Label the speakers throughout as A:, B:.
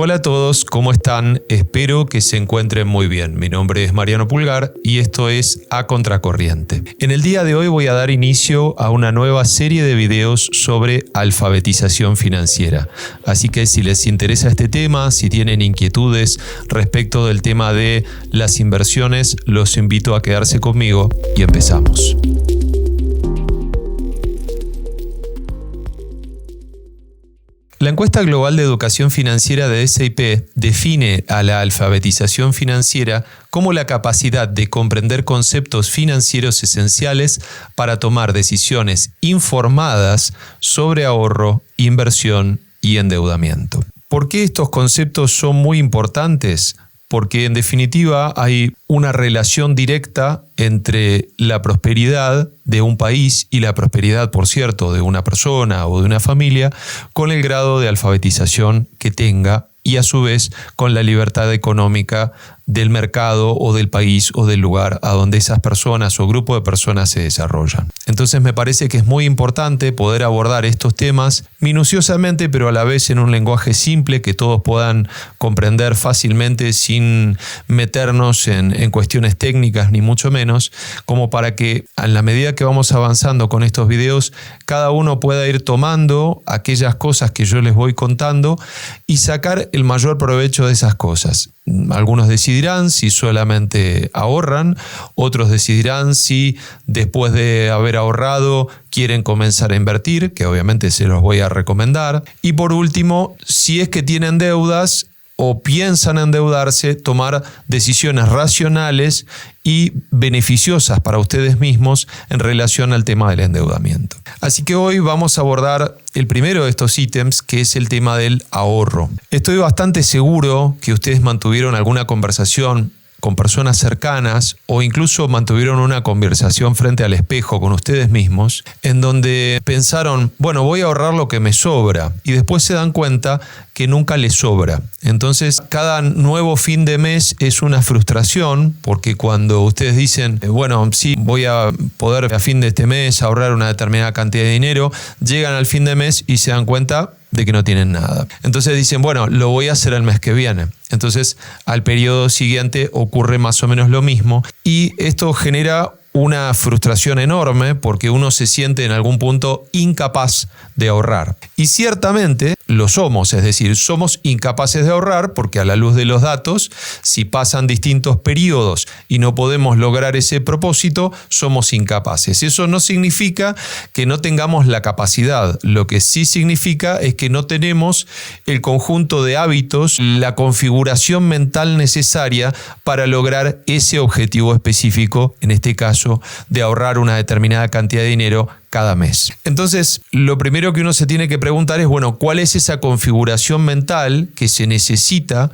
A: Hola a todos, ¿cómo están? Espero que se encuentren muy bien. Mi nombre es Mariano Pulgar y esto es A Contracorriente. En el día de hoy voy a dar inicio a una nueva serie de videos sobre alfabetización financiera. Así que si les interesa este tema, si tienen inquietudes respecto del tema de las inversiones, los invito a quedarse conmigo y empezamos. La encuesta global de educación financiera de S&P define a la alfabetización financiera como la capacidad de comprender conceptos financieros esenciales para tomar decisiones informadas sobre ahorro, inversión y endeudamiento. ¿Por qué estos conceptos son muy importantes? Porque en definitiva hay una relación directa entre la prosperidad de un país y la prosperidad, por cierto, de una persona o de una familia con el grado de alfabetización que tenga y a su vez con la libertad económica del mercado o del país o del lugar a donde esas personas o grupo de personas se desarrollan. Entonces me parece que es muy importante poder abordar estos temas minuciosamente, pero a la vez en un lenguaje simple que todos puedan comprender fácilmente sin meternos en cuestiones técnicas ni mucho menos, como para que a la medida que vamos avanzando con estos videos, cada uno pueda ir tomando aquellas cosas que yo les voy contando y sacar el mayor provecho de esas cosas. Algunos decidirán si solamente ahorran, otros decidirán si después de haber ahorrado quieren comenzar a invertir, que obviamente se los voy a recomendar. Y por último, si es que tienen deudas o piensan endeudarse, tomar decisiones racionales y beneficiosas para ustedes mismos en relación al tema del endeudamiento. Así que hoy vamos a abordar el primero de estos ítems, que es el tema del ahorro. Estoy bastante seguro que ustedes mantuvieron alguna conversación con personas cercanas o incluso mantuvieron una conversación frente al espejo con ustedes mismos en donde pensaron, bueno, voy a ahorrar lo que me sobra y después se dan cuenta que nunca les sobra. Entonces, cada nuevo fin de mes es una frustración porque cuando ustedes dicen, bueno, sí, voy a poder a fin de este mes ahorrar una determinada cantidad de dinero, llegan al fin de mes y se dan cuenta de que no tienen nada. Entonces dicen, bueno, lo voy a hacer el mes que viene. Entonces, al periodo siguiente ocurre más o menos lo mismo y esto genera una frustración enorme porque uno se siente en algún punto incapaz de ahorrar. Y ciertamente lo somos, es decir, somos incapaces de ahorrar porque a la luz de los datos, si pasan distintos periodos y no podemos lograr ese propósito, somos incapaces. Eso no significa que no tengamos la capacidad. Lo que sí significa es que no tenemos el conjunto de hábitos, la configuración mental necesaria para lograr ese objetivo específico, en este caso, de ahorrar una determinada cantidad de dinero cada mes. Entonces, lo primero que uno se tiene que preguntar es, bueno, ¿cuál es esa configuración mental que se necesita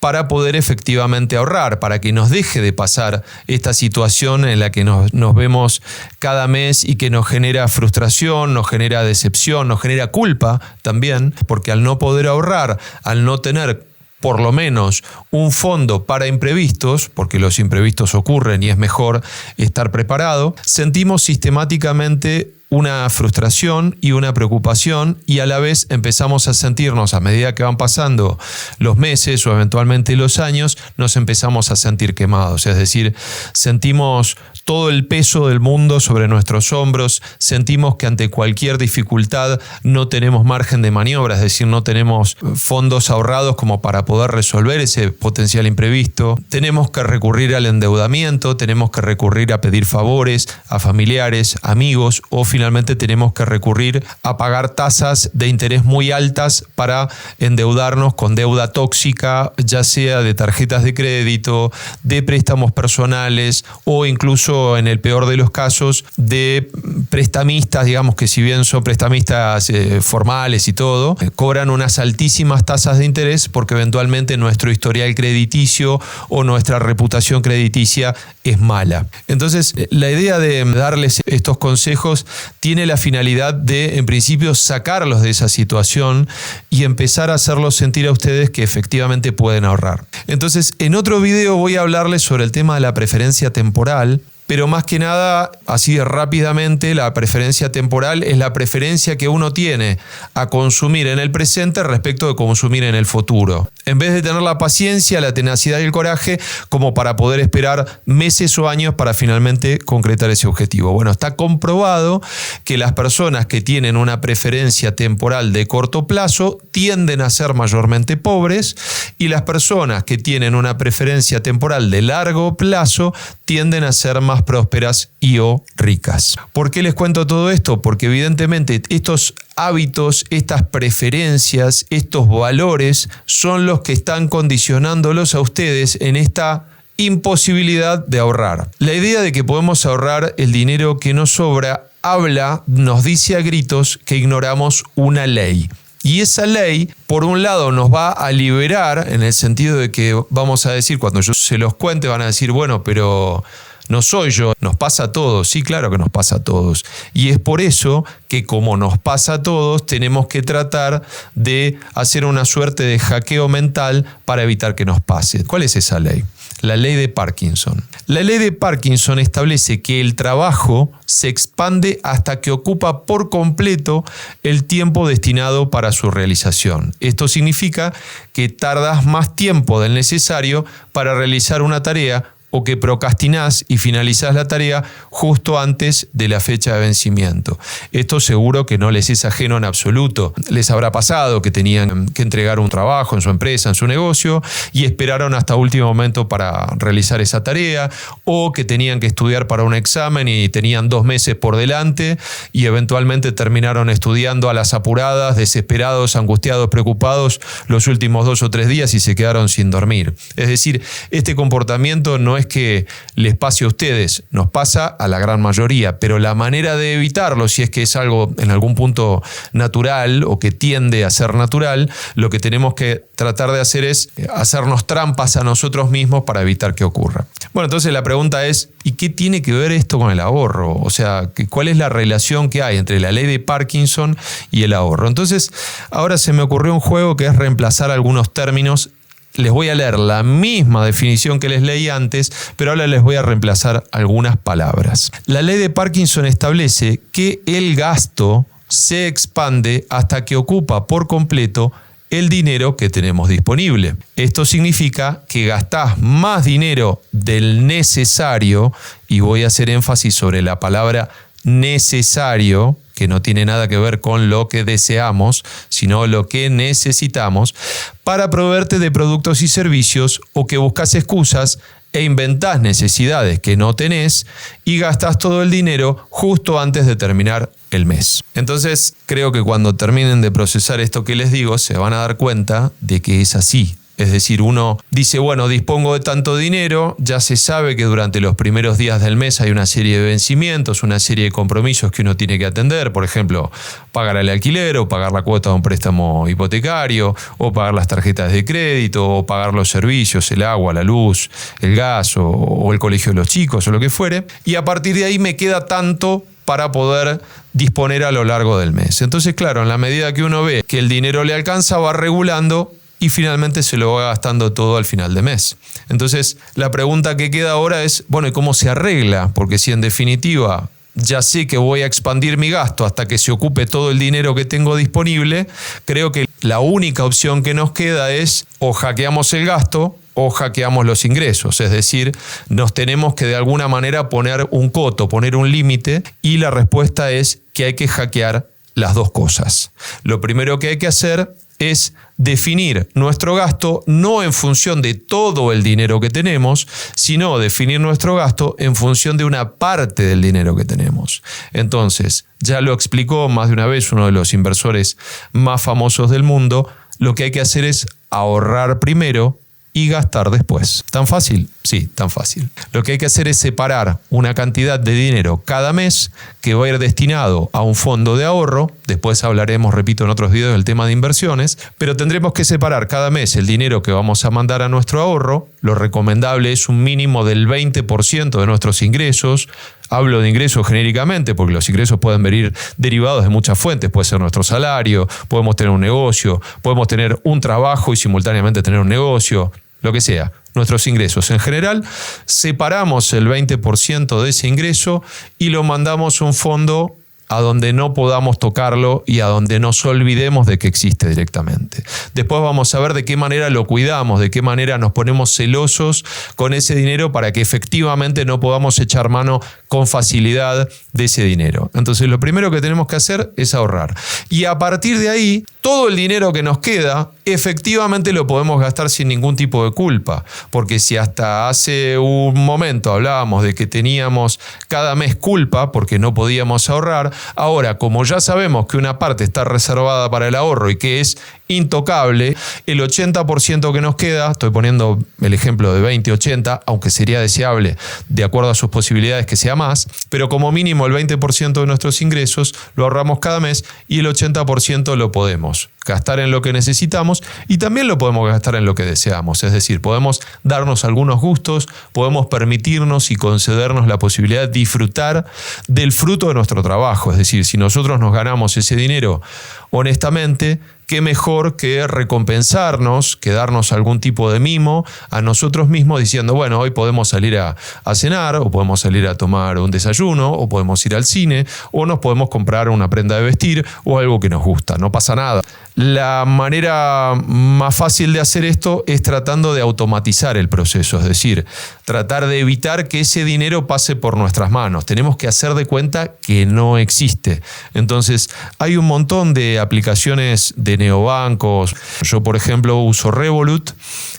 A: para poder efectivamente ahorrar, para que nos deje de pasar esta situación en la que nos vemos cada mes y que nos genera frustración, nos genera decepción, nos genera culpa también, porque al no poder ahorrar, al no tener por lo menos un fondo para imprevistos, porque los imprevistos ocurren y es mejor estar preparado, sentimos sistemáticamente una frustración y una preocupación y a la vez empezamos a sentirnos, a medida que van pasando los meses o eventualmente los años, nos empezamos a sentir quemados. Es decir, sentimos todo el peso del mundo sobre nuestros hombros, sentimos que ante cualquier dificultad no tenemos margen de maniobra, es decir, no tenemos fondos ahorrados como para poder resolver ese potencial imprevisto. Tenemos que recurrir al endeudamiento, tenemos que recurrir a pedir favores a familiares, amigos o finalmente tenemos que recurrir a pagar tasas de interés muy altas para endeudarnos con deuda tóxica, ya sea de tarjetas de crédito, de préstamos personales o incluso en el peor de los casos de prestamistas, digamos que si bien son prestamistas formales y todo, cobran unas altísimas tasas de interés porque eventualmente nuestro historial crediticio o nuestra reputación crediticia es mala. Entonces, la idea de darles estos consejos tiene la finalidad de, en principio, sacarlos de esa situación y empezar a hacerlos sentir a ustedes que efectivamente pueden ahorrar. Entonces, en otro video voy a hablarles sobre el tema de la preferencia temporal, pero más que nada, así de rápidamente, la preferencia temporal es la preferencia que uno tiene a consumir en el presente respecto de consumir en el futuro. en vez de tener la paciencia, la tenacidad y el coraje como para poder esperar meses o años para finalmente concretar ese objetivo. Bueno, está comprobado que las personas que tienen una preferencia temporal de corto plazo tienden a ser mayormente pobres y las personas que tienen una preferencia temporal de largo plazo tienden a ser más prósperas y o ricas. ¿Por qué les cuento todo esto? Porque evidentemente estos hábitos, estas preferencias, estos valores son los que están condicionándolos a ustedes en esta imposibilidad de ahorrar. La idea de que podemos ahorrar el dinero que nos sobra nos dice a gritos que ignoramos una ley. Y esa ley, por un lado, nos va a liberar en el sentido de que vamos a decir, cuando yo se los cuente, van a decir, bueno, pero no soy yo, nos pasa a todos. Sí, claro que nos pasa a todos. Y es por eso que como nos pasa a todos, tenemos que tratar de hacer una suerte de hackeo mental para evitar que nos pase. ¿Cuál es esa ley? La ley de Parkinson. La ley de Parkinson establece que el trabajo se expande hasta que ocupa por completo el tiempo destinado para su realización. Esto significa que tardas más tiempo del necesario para realizar una tarea o que procrastinás y finalizás la tarea justo antes de la fecha de vencimiento. Esto seguro que no les es ajeno en absoluto. Les habrá pasado que tenían que entregar un trabajo en su empresa, en su negocio, y esperaron hasta último momento para realizar esa tarea, o que tenían que estudiar para un examen y tenían 2 meses por delante y eventualmente terminaron estudiando a las apuradas, desesperados, angustiados, preocupados los últimos 2 o 3 días y se quedaron sin dormir. Es decir, este comportamiento no es que les pase a ustedes, nos pasa a la gran mayoría, pero la manera de evitarlo, si es que es algo en algún punto natural o que tiende a ser natural, lo que tenemos que tratar de hacer es hacernos trampas a nosotros mismos para evitar que ocurra. Bueno, entonces la pregunta es, ¿y qué tiene que ver esto con el ahorro? O sea, ¿cuál es la relación que hay entre la ley de Parkinson y el ahorro? Entonces, ahora se me ocurrió un juego que es reemplazar algunos términos. Les voy a leer la misma definición que les leí antes, pero ahora les voy a reemplazar algunas palabras. La ley de Parkinson establece que el gasto se expande hasta que ocupa por completo el dinero que tenemos disponible. Esto significa que gastás más dinero del necesario, y voy a hacer énfasis sobre la palabra necesario, que no tiene nada que ver con lo que deseamos, sino lo que necesitamos, para proveerte de productos y servicios, o que buscas excusas e inventás necesidades que no tenés y gastás todo el dinero justo antes de terminar el mes. Entonces, creo que cuando terminen de procesar esto que les digo, se van a dar cuenta de que es así. Es decir, uno dice, bueno, dispongo de tanto dinero, ya se sabe que durante los primeros días del mes hay una serie de vencimientos, una serie de compromisos que uno tiene que atender, por ejemplo, pagar el alquiler o pagar la cuota de un préstamo hipotecario o pagar las tarjetas de crédito o pagar los servicios, el agua, la luz, el gas o el colegio de los chicos o lo que fuere, y a partir de ahí me queda tanto para poder disponer a lo largo del mes. Entonces, claro, en la medida que uno ve que el dinero le alcanza, va regulando y finalmente se lo va gastando todo al final de mes. Entonces, la pregunta que queda ahora es, bueno, ¿y cómo se arregla? Porque si en definitiva ya sé que voy a expandir mi gasto hasta que se ocupe todo el dinero que tengo disponible, creo que la única opción que nos queda es o hackeamos el gasto o hackeamos los ingresos. Es decir, nos tenemos que de alguna manera poner un coto, poner un límite, y la respuesta es que hay que hackear las dos cosas. Lo primero que hay que hacer es definir nuestro gasto no en función de todo el dinero que tenemos, sino definir nuestro gasto en función de una parte del dinero que tenemos. Entonces, ya lo explicó más de una vez uno de los inversores más famosos del mundo, lo que hay que hacer es ahorrar primero y gastar después. ¿Tan fácil? Sí, tan fácil. Lo que hay que hacer es separar una cantidad de dinero cada mes que va a ir destinado a un fondo de ahorro. Después hablaremos, repito, en otros videos del tema de inversiones, pero tendremos que separar cada mes el dinero que vamos a mandar a nuestro ahorro. Lo recomendable es un mínimo del 20% de nuestros ingresos. Hablo de ingresos genéricamente porque los ingresos pueden venir derivados de muchas fuentes. Puede ser nuestro salario, podemos tener un negocio, podemos tener un trabajo y simultáneamente tener un negocio, lo que sea. Nuestros ingresos en general, separamos el 20% de ese ingreso y lo mandamos a un fondo a donde no podamos tocarlo y a donde nos olvidemos de que existe directamente. Después vamos a ver de qué manera lo cuidamos, de qué manera nos ponemos celosos con ese dinero para que efectivamente no podamos echar mano con facilidad de ese dinero. Entonces lo primero que tenemos que hacer es ahorrar. Y a partir de ahí, todo el dinero que nos queda, efectivamente lo podemos gastar sin ningún tipo de culpa. Porque si hasta hace un momento hablábamos de que teníamos cada mes culpa porque no podíamos ahorrar, ahora, como ya sabemos que una parte está reservada para el ahorro y que es intocable, el 80% que nos queda, estoy poniendo el ejemplo de 20-80, aunque sería deseable de acuerdo a sus posibilidades que sea más, pero como mínimo el 20% de nuestros ingresos lo ahorramos cada mes y el 80% lo podemos gastar en lo que necesitamos y también lo podemos gastar en lo que deseamos. Es decir, podemos darnos algunos gustos, podemos permitirnos y concedernos la posibilidad de disfrutar del fruto de nuestro trabajo. Es decir, si nosotros nos ganamos ese dinero honestamente, qué mejor que recompensarnos, que darnos algún tipo de mimo a nosotros mismos diciendo, bueno, hoy podemos salir a cenar, o podemos salir a tomar un desayuno, o podemos ir al cine, o nos podemos comprar una prenda de vestir o algo que nos gusta. No pasa nada. La manera más fácil de hacer esto es tratando de automatizar el proceso, es decir, tratar de evitar que ese dinero pase por nuestras manos. Tenemos que hacer de cuenta que no existe. Entonces, hay un montón de aplicaciones de neobancos. Yo, por ejemplo, uso Revolut,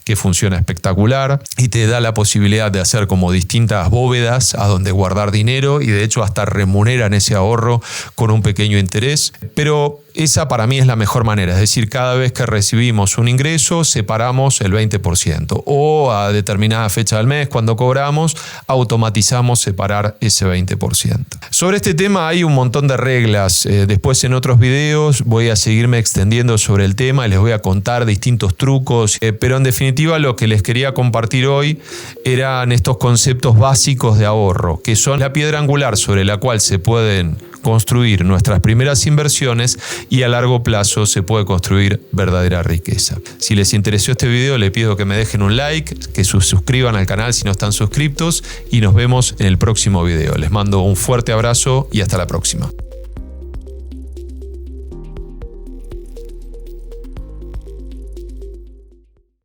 A: que funciona espectacular y te da la posibilidad de hacer como distintas bóvedas a donde guardar dinero y de hecho hasta remuneran ese ahorro con un pequeño interés. Pero esa para mí es la mejor manera, es decir, cada vez que recibimos un ingreso separamos el 20% o a determinada fecha del mes cuando cobramos automatizamos separar ese 20%. Sobre este tema hay un montón de reglas, después en otros videos voy a seguirme extendiendo sobre el tema y les voy a contar distintos trucos, pero en definitiva lo que les quería compartir hoy eran estos conceptos básicos de ahorro, que son la piedra angular sobre la cual se pueden construir nuestras primeras inversiones y a largo plazo se puede construir verdadera riqueza. Si les interesó este video, les pido que me dejen un like, que se suscriban al canal si no están suscriptos y nos vemos en el próximo video. Les mando un fuerte abrazo y hasta la próxima.